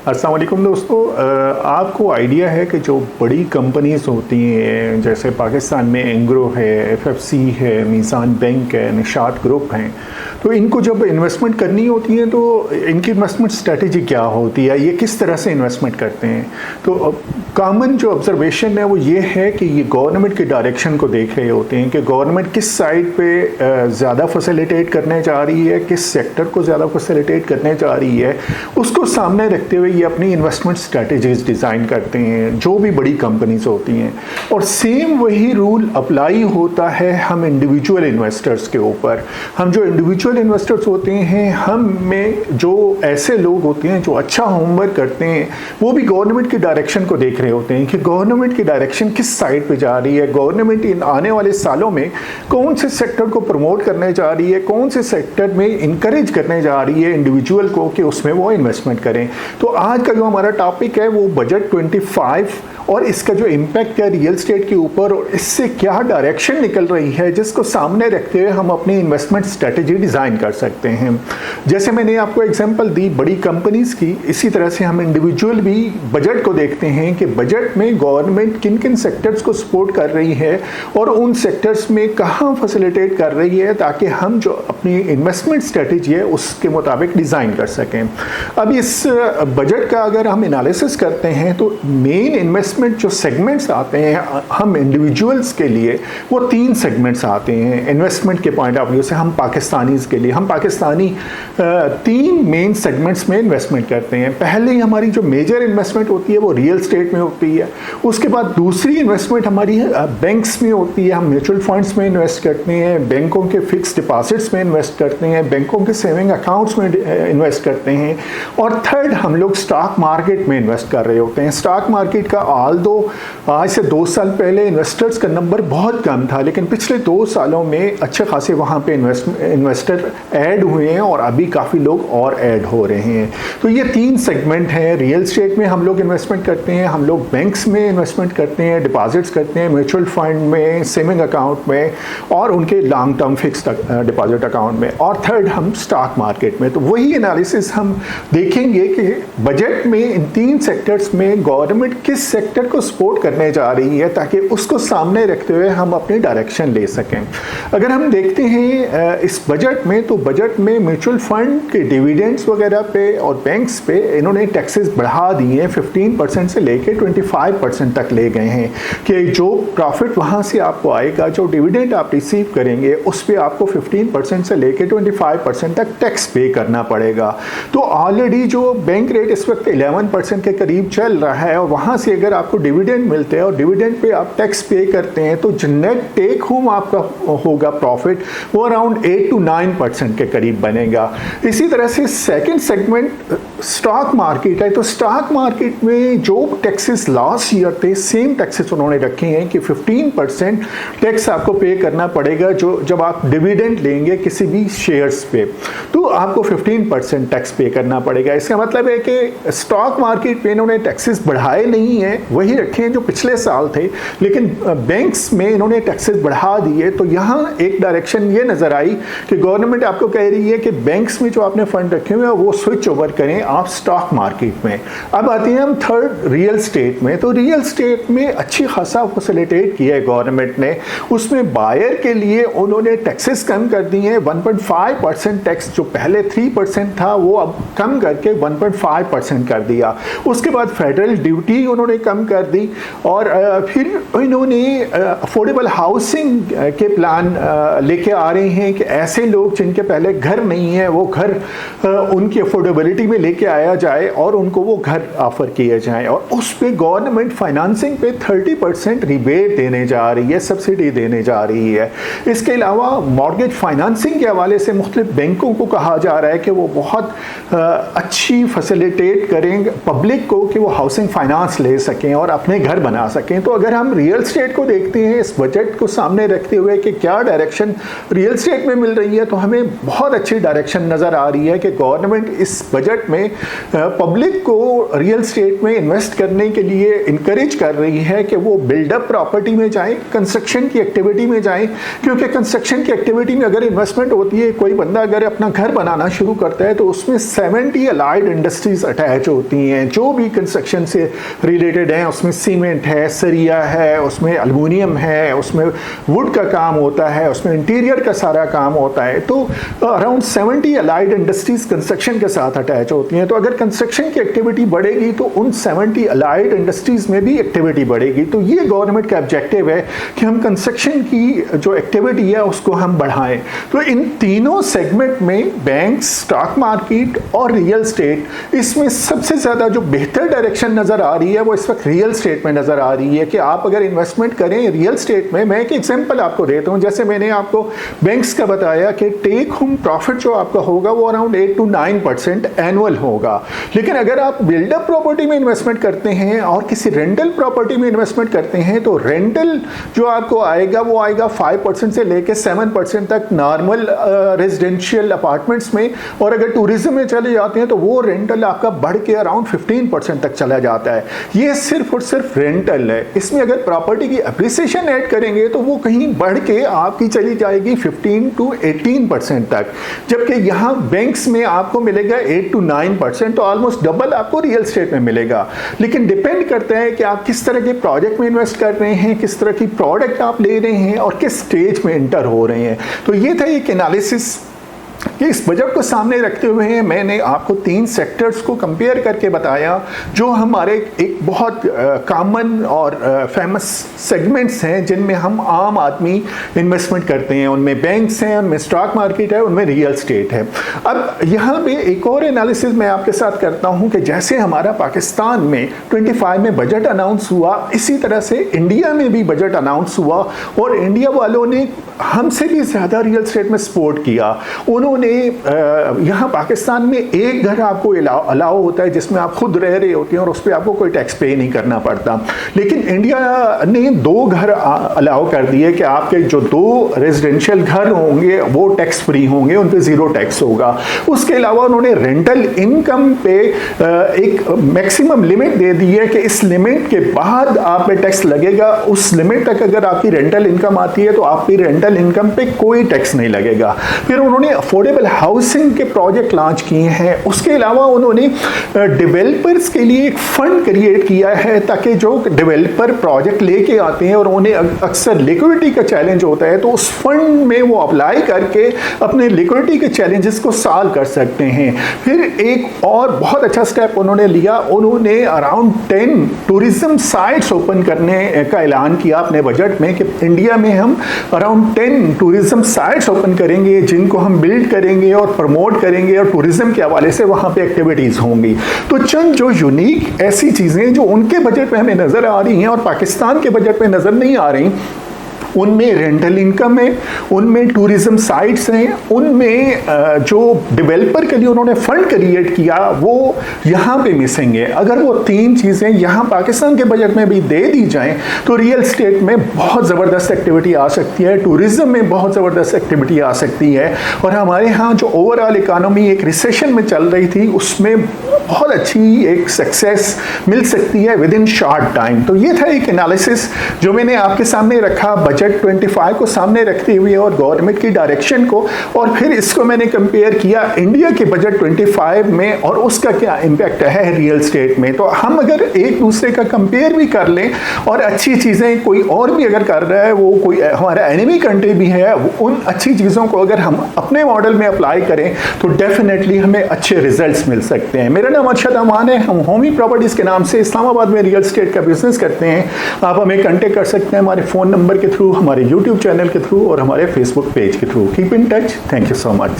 अस्सलाम वालेकुम दोस्तों। आपको आइडिया है कि जो बड़ी कंपनीज होती हैं जैसे पाकिस्तान में एंग्रो है, एफएफसी है, मीज़ान बैंक है, निशात ग्रुप हैं, तो इनको जब इन्वेस्टमेंट करनी होती है तो इनकी इन्वेस्टमेंट स्ट्रेटजी क्या होती है, ये किस तरह से इन्वेस्टमेंट करते हैं। तो कॉमन जो ऑब्जर्वेशन है वो ये है कि ये गवर्नमेंट के डायरेक्शन को देख रहे होते हैं कि गवर्नमेंट किस साइड पे ज़्यादा फैसिलिटेट करने जा रही है, किस सेक्टर को ज़्यादा फैसिलिटेट करने जा रही है, उसको सामने रखते हुए ये अपनी इन्वेस्टमेंट स्ट्रेटजीज डिज़ाइन करते हैं जो भी बड़ी कंपनीज होती हैं। और सेम वही रूल अप्लाई होता है हम इंडिविजुअल इन्वेस्टर्स के ऊपर। हम जो इंडिविजुअल इन्वेस्टर्स होते हैं, हम में जो ऐसे लोग होते हैं जो अच्छा होमवर्क करते हैं, वो भी गवर्नमेंट की डायरेक्शन को देख रहे होते हैं कि गवर्नमेंट की डायरेक्शन किस साइड पे जा रही है, गवर्नमेंट इन आने वाले सालों में कौन से सेक्टर को प्रमोट करने जा रही है, कौन से सेक्टर में इंकरेज करने जा रही है इंडिविजुअल को कि उसमें वो इन्वेस्टमेंट करें। तो आज का जो हमारा टॉपिक है वो बजट 25 और इसका जो इम्पैक्ट है रियल स्टेट के ऊपर और इससे क्या डायरेक्शन निकल रही है, जिसको सामने रखते हुए हम अपनी इन्वेस्टमेंट स्ट्रेटजी डिज़ाइन कर सकते हैं। जैसे मैंने आपको एग्जांपल दी बड़ी कंपनीज की, इसी तरह से हम इंडिविजुअल भी बजट को देखते हैं कि बजट में गवर्नमेंट किन किन सेक्टर्स को सपोर्ट कर रही है और उन सेक्टर्स में कहाँ फैसिलिटेट कर रही है ताकि हम जो अपनी इन्वेस्टमेंट स्ट्रेटजी है उसके मुताबिक डिज़ाइन कर सकें। अब इस बजट का अगर हम एनालिसिस करते हैं तो मेन इन्वेस्टमेंट जो सेगमेंट्स आते हैं हम इंडिविजुअल्स के लिए, वो 3 सेगमेंट्स आते हैं इन्वेस्टमेंट के पॉइंट ऑफ व्यू से। हम पाकिस्तानीज़ के लिए, हम पाकिस्तानी 3 मेन सेगमेंट्स में इन्वेस्टमेंट करते हैं। पहले ही हमारी जो मेजर इन्वेस्टमेंट होती है वो रियल स्टेट में होती है। उसके बाद दूसरी इन्वेस्टमेंट हमारी बैंक्स में होती है, हम म्यूचुअल फंड्स में इन्वेस्ट करते हैं, बैंकों के फिक्स डिपॉजिट्स में इन्वेस्ट करते हैं, बैंकों के सेविंग अकाउंट्स में इन्वेस्ट करते हैं। और थर्ड हम लोग स्टॉक मार्केट में इन्वेस्ट कर रहे होते हैं। स्टॉक मार्केट का ऑल्दो आज से 2 साल पहले इन्वेस्टर्स का नंबर बहुत कम था, लेकिन पिछले 2 सालों में अच्छे खासे वहाँ पे इन्वेस्टर ऐड हुए हैं और अभी काफ़ी लोग और ऐड हो रहे हैं। तो ये 3 सेगमेंट हैं। रियल स्टेट में हम लोग इन्वेस्टमेंट करते हैं, हम लोग बैंक्स में इन्वेस्टमेंट करते हैं, डिपॉजिट्स करते हैं, म्यूचुअल फंड में, सेविंग अकाउंट में और उनके long term fix deposit account में, और थर्ड हम स्टॉक मार्केट में। तो वही एनालिसिस हम देखेंगे कि बजट में इन 3 सेक्टर्स में गवर्नमेंट किस सेक्टर को सपोर्ट करने जा रही है ताकि उसको सामने रखते हुए हम अपनी डायरेक्शन ले सकें। अगर हम देखते हैं इस बजट में, तो बजट में म्यूचुअल फंड के डिविडेंड्स वगैरह पे और बैंक्स पे इन्होंने टैक्सेस बढ़ा दिए हैं। 15% से लेके 25% तक ले गए हैं कि जो प्रॉफिट वहाँ से आपको आएगा, जो डिविडेंड आप रिसीव करेंगे, उस पर आपको 15% से लेके 25% तक टैक्स पे करना पड़ेगा। तो ऑलरेडी जो बैंक रेट इस वक्त 11% के करीब चल रहा है और वहाँ से अगर आपको डिविडेंड मिलते हैं और डिविडेंड पे आप टैक्स पे करते हैं तो जो नेट टेक होम आपका होगा प्रॉफिट वो अराउंड 8 to 9% के करीब बनेगा। इसी तरह से सेकंड सेगमेंट स्टॉक मार्केट है। तो स्टॉक मार्केट में जो टैक्सेस लास्ट ईयर थे सेम टैक्सेस उन्होंने रखे हैं कि 15% टैक्स आपको पे करना पड़ेगा जो जब आप डिविडेंड लेंगे किसी भी शेयर्स पे, तो आपको 15% टैक्स पे करना पड़ेगा। इसका मतलब है कि स्टॉक मार्केट पे इन्होंने टैक्सेस बढ़ाए नहीं हैं, वही रखे हैं जो पिछले साल थे, लेकिन बैंक्स में इन्होंने टैक्सेस बढ़ा दिए। तो यहाँ एक डायरेक्शन ये नजर आई कि गवर्नमेंट आपको कह रही है कि बैंक्स में जो आपने फंड रखे हुए हैं वो स्विच ओवर करें आप स्टॉक मार्केट में। अब आते हैं हम थर्ड रियल स्टेट में। तो रियल स्टेट में अच्छी खासा फैसिलिटेट किया है गवर्नमेंट ने। उसमें बायर के लिए उन्होंने टैक्सेस कम कर दिए हैं। 1.5% टैक्स जो पहले 3% था वो अब कम करके 1.5% कर दिया। उसके बाद फेडरल ड्यूटी उन्होंने कम कर दी और फिर इन्होंने अफोर्डेबल हाउसिंग के प्लान लेके आ रहे हैं कि ऐसे लोग जिनके पहले घर नहीं है वो घर उनकी अफोर्डेबिलिटी में लेके आया जाए और उनको वो घर ऑफर किए जाए, और उस पे गवर्नमेंट फाइनेंसिंग पे 30% रिबेट देने जा रही है, सब्सिडी देने जा रही है। इसके अलावा मॉर्गेज फाइनेंसिंग के हवाले से मुख्तलिफ बैंकों को कहा जा रहा है कि वो बहुत अच्छी फैसिलिटेट करेंगे पब्लिक को कि वो हाउसिंग फाइनेंस ले सकें और अपने घर बना सकें। तो अगर हम रियल स्टेट को देखते हैं इस बजट को सामने रखते हुए कि क्या डायरेक्शन रियल स्टेट में मिल रही है, तो हमें बहुत अच्छी डायरेक्शन नज़र आ रही है कि गवर्नमेंट इस बजट में पब्लिक को रियल स्टेट में इन्वेस्ट करने के लिए इनकरेज कर रही है कि वो बिल्डअप प्रॉपर्टी में जाएं, कंस्ट्रक्शन की एक्टिविटी में जाएं, क्योंकि कंस्ट्रक्शन की एक्टिविटी में अगर इन्वेस्टमेंट होती है, कोई बंदा अगर अपना घर बनाना शुरू करता है तो उसमें 70 अलाइड इंडस्ट्रीज अटैच होती हैं, जो भी कंस्ट्रक्शन से रिलेटेड हैं, उसमें सीमेंट है, सरिया है, उसमें एल्युमिनियम है, उसमें वुड का काम होता है, उसमें इंटीरियर का सारा काम होता है। तो अराउंड 70 अलाइड इंडस्ट्रीज कंस्ट्रक्शन के साथ अटैच होती हैं। तो अगर कंस्ट्रक्शन की एक्टिविटी बढ़ेगी तो उन 70 अलाइड इंडस्ट्रीज में भी एक्टिविटी बढ़ेगी। तो ये गवर्नमेंट का ऑब्जेक्टिव है कि हम कंस्ट्रक्शन की जो एक्टिविटी है उसको हम बढ़ाएं। तो इन तीनों सेगमेंट में बैंक, स्टॉक मार्केट और रियल स्टेट, इसमें सबसे ज़्यादा जो बेहतर डायरेक्शन नज़र आ रही है वो इस वक्त रियल स्टेट में नज़र आ रही है कि आप अगर इन्वेस्टमेंट करें रियल स्टेट में। मैं एक एग्जांपल आपको देता हूं, जैसे मैंने आपको बैंक्स का बताया कि टेक होम प्रॉफिट जो आपका होगा वो अराउंड 8 to 9% एनुअल होगा। लेकिन अगर आप बिल्डअप प्रॉपर्टी में इन्वेस्टमेंट करते हैं और किसी रेंटल प्रॉपर्टी में इन्वेस्टमेंट करते हैं तो रेंटल जो आपको आएगा वो आएगा 5% से लेकर 7% तक नॉर्मल रेजिडेंशियल अपार्टमेंट्स में, और अगर टूरिज्म में चले जाते हैं तो वो रेंटल आपका बढ़ के अराउंड 15% तक चला जाता है। ये सिर्फ और सिर्फ रेंटल है। इसमें अगर प्रॉपर्टी की अप्रिसिएशन ऐड करेंगे तो वो कहीं बढ़ के आपकी चली जाएगी 15 to 18% तक, जबकि यहाँ बैंक्स में आपको मिलेगा 8 to 9%, तो ऑलमोस्ट डबल आपको रियल स्टेट में मिलेगा। लेकिन डिपेंड करता है कि आप किस तरह के प्रोजेक्ट में इन्वेस्ट कर रहे हैं, किस तरह की प्रोडक्ट आप ले रहे हैं और किस स्टेज में इंटर हो रहे हैं। तो ये था एक एनालिसिस कि इस बजट को सामने रखते हुए मैंने आपको 3 सेक्टर्स को कंपेयर करके बताया जो हमारे एक बहुत कॉमन और फेमस सेगमेंट्स हैं जिनमें हम आम आदमी इन्वेस्टमेंट करते हैं। उनमें बैंक्स हैं, उनमें स्टॉक मार्केट है, उनमें रियल स्टेट है। अब यहाँ पे एक और एनालिसिस मैं आपके साथ करता हूँ कि जैसे हमारा पाकिस्तान में 25 में बजट अनाउंस हुआ, इसी तरह से इंडिया में भी बजट अनाउंस हुआ और इंडिया वालों ने हमसे भी ज़्यादा रियल स्टेट में सपोर्ट किया। उन्होंने यहाँ पाकिस्तान में एक घर आपको अलाउ होता है जिसमें आप खुद रह रहे होते हैं और उस पर आपको कोई टैक्स पे नहीं करना पड़ता, लेकिन इंडिया ने 2 घर अलाउ कर दिए कि आपके जो 2 रेजिडेंशियल घर होंगे वो टैक्स फ्री होंगे, उन पे 0 टैक्स होगा। उसके अलावा उन्होंने रेंटल इनकम पे एक मैक्सिमम लिमिट दे दी है कि इस लिमिट के बाद आप पे टैक्स लगेगा। उस लिमिट तक अगर आपकी रेंटल इनकम आती है तो आपकी रेंटल इनकम पे कोई टैक्स नहीं लगेगा। फिर उन्होंने अफोर्डेबल हाउसिंग के प्रोजेक्ट लॉन्च किए हैं। उसके अलावा उन्होंने डेवलपर्स के लिए एक फंड क्रिएट किया है ताकि जो डेवलपर प्रोजेक्ट लेके आते हैं और उन्हें अक्सर लिक्विडिटी का चैलेंज होता है तो उस फंड में वो अप्लाई करके अपने लिक्विडिटी के चैलेंजेस को सॉल्व कर सकते हैं। फिर एक और बहुत अच्छा स्टेप उन्होंने लिया, उन्होंने अराउंड 10 टूरिज्म साइट्स ओपन करने का ऐलान किया अपने बजट में कि इंडिया में हम अराउंड 10 टूरिज्म साइट्स ओपन करेंगे जिनको हम बिल्ड करेंगे और प्रमोट करेंगे और टूरिज्म के हवाले से वहाँ पे एक्टिविटीज़ होंगी। तो चंद जो यूनिक ऐसी चीज़ें जो उनके बजट में हमें नज़र आ रही हैं और पाकिस्तान के बजट में नज़र नहीं आ रही, उनमें रेंटल इनकम है, उनमें टूरिज्म साइट्स हैं, उनमें जो डेवलपर के लिए उन्होंने फंड क्रिएट किया वो यहाँ पे मिसिंग है। अगर वो 3 चीज़ें यहाँ पाकिस्तान के बजट में भी दे दी जाएं तो रियल स्टेट में बहुत ज़बरदस्त एक्टिविटी आ सकती है, टूरिज्म में बहुत ज़बरदस्त एक्टिविटी आ सकती है और हमारे यहाँ जो ओवरऑल इकानमी एक रिसेशन में चल रही थी उसमें बहुत अच्छी एक सक्सेस मिल सकती है विद इन शॉर्ट टाइम। तो ये था एक एनालिसिस जो मैंने आपके सामने रखा बजट 25 को सामने रखते हुए और गवर्नमेंट की डायरेक्शन को, और फिर इसको मैंने कंपेयर किया इंडिया के बजट 25 में और उसका क्या इम्पैक्ट है रियल स्टेट में। तो हम अगर एक दूसरे का कंपेयर भी कर लें और अच्छी चीज़ें कोई और भी अगर कर रहा है, वो कोई हमारा एनिमी कंट्री भी है, उन अच्छी चीज़ों को अगर हम अपने मॉडल में अप्लाई करें तो डेफिनेटली हमें अच्छे रिजल्ट्स मिल सकते हैं। मेरा नाम अरशद अमान है, हम होमी प्रॉपर्टीज़ के नाम से इस्लामाबाद में रियल स्टेट का बिजनेस करते हैं। आप हमें कॉन्टेक्ट कर सकते हैं हमारे फ़ोन नंबर के थ्रू, हमारे YouTube चैनल के थ्रू और हमारे Facebook पेज के through. Keep in touch. Thank you so much.